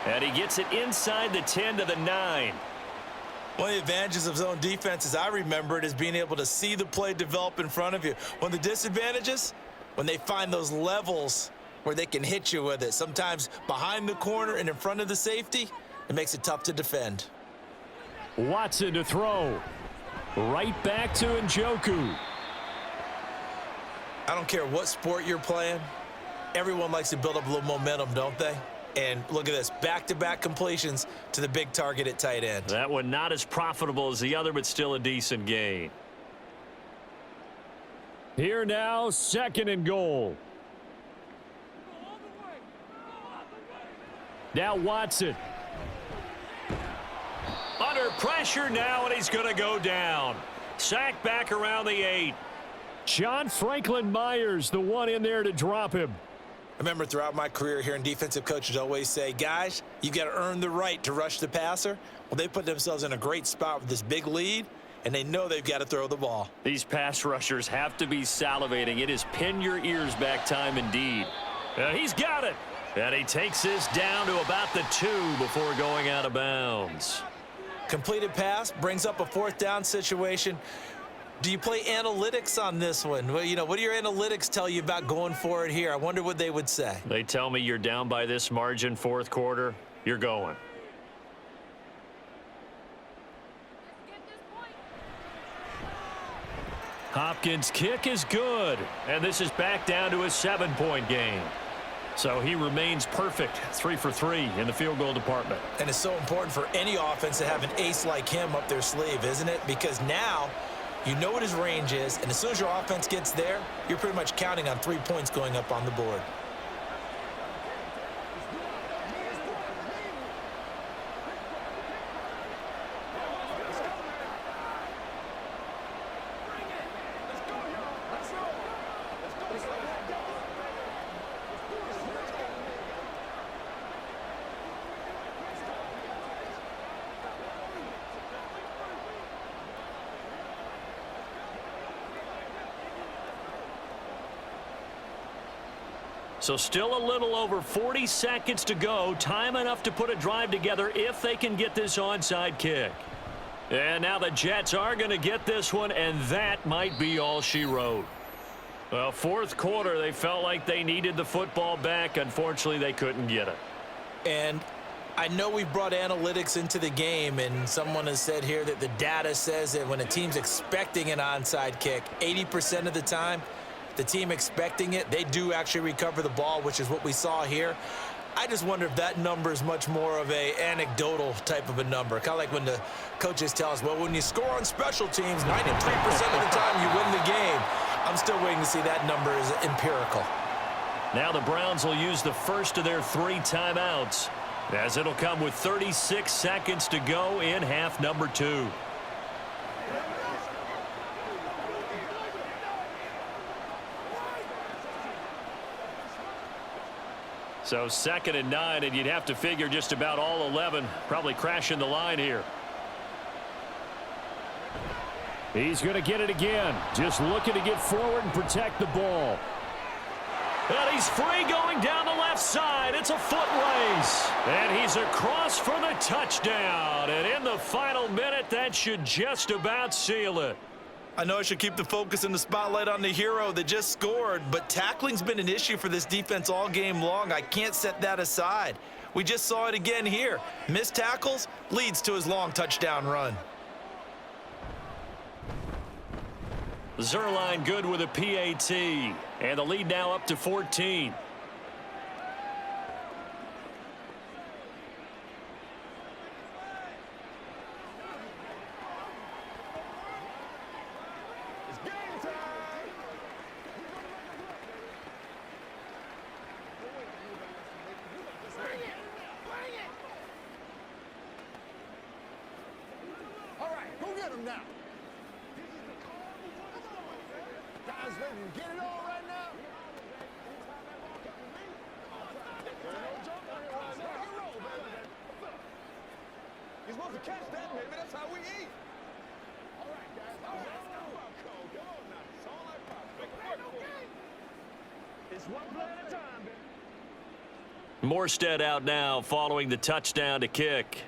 And he gets it inside the 10 to the 9. One of the advantages of zone defense, as I remember it, is being able to see the play develop in front of you. One of the disadvantages, when they find those levels where they can hit you with it, sometimes behind the corner and in front of the safety, it makes it tough to defend. Watson to throw. Right back to Njoku. I don't care what sport you're playing. Everyone likes to build up a little momentum, don't they? And look at this, back-to-back completions to the big target at tight end. That one not as profitable as the other, but still a decent gain. Here now, 2nd and goal. Now Watson. Under pressure now, and he's going to go down. Sack back around the 8. John Franklin Myers, the one in there to drop him. I remember throughout my career hearing defensive coaches always say, guys, you got to earn the right to rush the passer. Well, they put themselves in a great spot with this big lead, and they know they've got to throw the ball. These pass rushers have to be salivating. It is pin your ears back time indeed. He's got it. And he takes this down to about the 2 before going out of bounds. Completed pass brings up a 4th down situation. Do you play analytics on this one? Well, you know, what do your analytics tell you about going for it here? I wonder what they would say. They tell me you're down by this margin, 4th quarter, you're going. Hopkins' kick is good, and this is back down to a 7-point game. So he remains perfect, 3 for 3 in the field goal department. And it's so important for any offense to have an ace like him up their sleeve, isn't it? Because now you know what his range is, and as soon as your offense gets there, you're pretty much counting on 3 points going up on the board. So still a little over 40 seconds to go. Time enough to put a drive together if they can get this onside kick. And now the Jets are going to get this one, and that might be all she wrote. Well, fourth quarter, they felt like they needed the football back. Unfortunately, they couldn't get it. And I know we've brought analytics into the game, and someone has said here that the data says that when a team's expecting an onside kick, 80% of the time, the team expecting it, they do actually recover the ball, which is what we saw here. I just wonder if that number is much more of a anecdotal type of a number. Kind of like when the coaches tell us, well, when you score on special teams, 93% of the time you win the game. I'm still waiting to see that number is empirical. Now the Browns will use the first of their 3 timeouts, as it'll come with 36 seconds to go in half number 2. So 2nd and 9, and you'd have to figure just about all 11 probably crashing the line here. He's going to get it again. Just looking to get forward and protect the ball. And he's free going down the left side. It's a foot race. And he's across for the touchdown. And in the final minute, that should just about seal it. I know I should keep the focus and the spotlight on the hero that just scored, but tackling's been an issue for this defense all game long. I can't set that aside. We just saw it again here. Missed tackles leads to his long touchdown run. Zerline good with a PAT, and the lead now up to 14. Now. Guys, ready to get it on right now? You're supposed to catch that, baby. That's how we eat. All right, guys. All right, let's go. Come on now. It's all like pop. It's one play at a time, baby. Morstead out now following the touchdown to kick.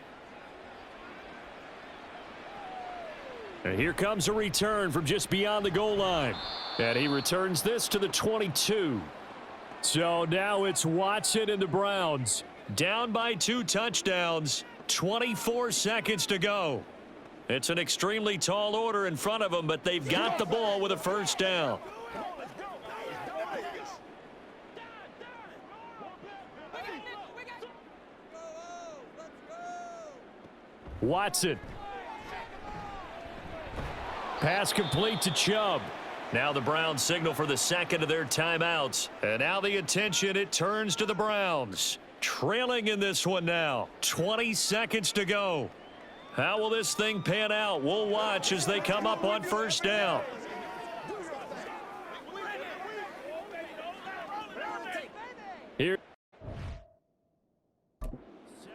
And here comes a return from just beyond the goal line. And he returns this to the 22. So now it's Watson and the Browns. Down by 2 touchdowns. 24 seconds to go. It's an extremely tall order in front of them, but they've got the ball with a first down. Watson. Pass complete to Chubb. Now the Browns signal for the second of their timeouts. And now the attention, it turns to the Browns. Trailing in this one now. 20 seconds to go. How will this thing pan out? We'll watch as they come up on first down. Here.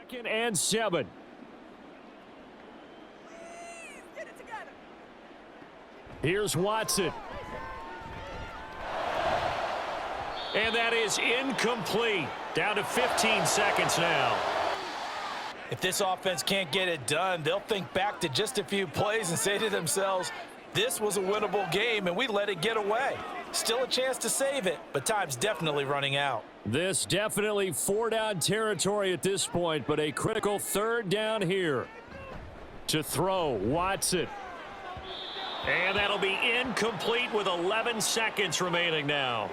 2nd and 7. Here's Watson. And that is incomplete. Down to 15 seconds now. If this offense can't get it done, they'll think back to just a few plays and say to themselves, this was a winnable game and we let it get away. Still a chance to save it, but time's definitely running out. This definitely 4-down territory at this point, but a critical 3rd down here. To throw, Watson. And that'll be incomplete with 11 seconds remaining now.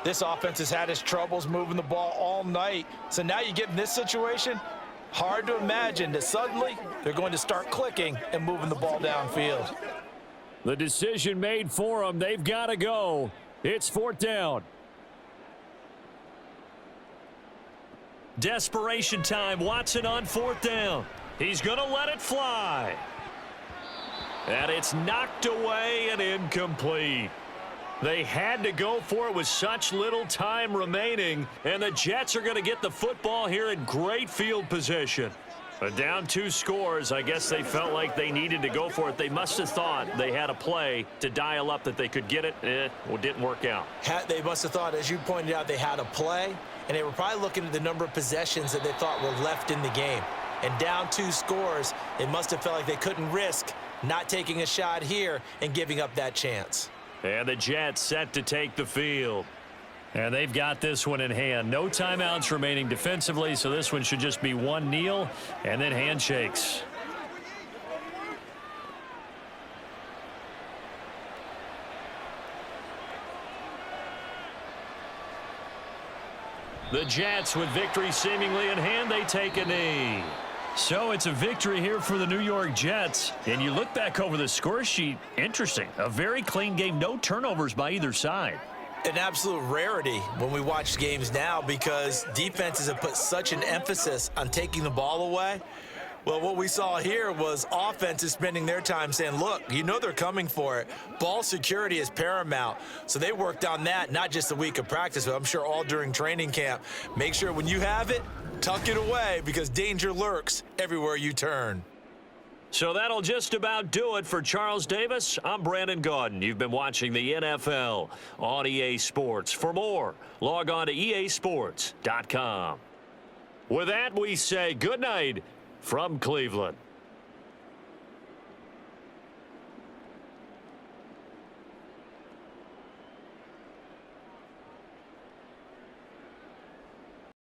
This offense has had its troubles moving the ball all night. So now you get in this situation, hard to imagine that suddenly they're going to start clicking and moving the ball downfield. The decision made for them. They've got to go. It's 4th down. Desperation time. Watson on 4th down. He's going to let it fly. And it's knocked away and incomplete. They had to go for it with such little time remaining, and the Jets are going to get the football here in great field position. Down 2 scores, I guess they felt like they needed to go for it. They must have thought they had a play to dial up that they could get it. It didn't work out. They must have thought, as you pointed out, they had a play, and they were probably looking at the number of possessions that they thought were left in the game. And down 2 scores, they must have felt like they couldn't risk not taking a shot here and giving up that chance. And the Jets set to take the field. And they've got this one in hand. No timeouts remaining defensively, so this one should just be one kneel and then handshakes. The Jets, with victory seemingly in hand, they take a knee. So it's a victory here for the New York Jets. And you look back over the score sheet, interesting. A very clean game, no turnovers by either side. An absolute rarity when we watch games now because defenses have put such an emphasis on taking the ball away. Well, what we saw here was offenses spending their time saying, look, you know they're coming for it. Ball security is paramount. So they worked on that, not just a week of practice, but I'm sure all during training camp. Make sure when you have it, tuck it away because danger lurks everywhere you turn. So that'll just about do it for Charles Davis. I'm Brandon Gaudin. You've been watching the NFL on EA Sports. For more, log on to easports.com. With that, we say good night from Cleveland.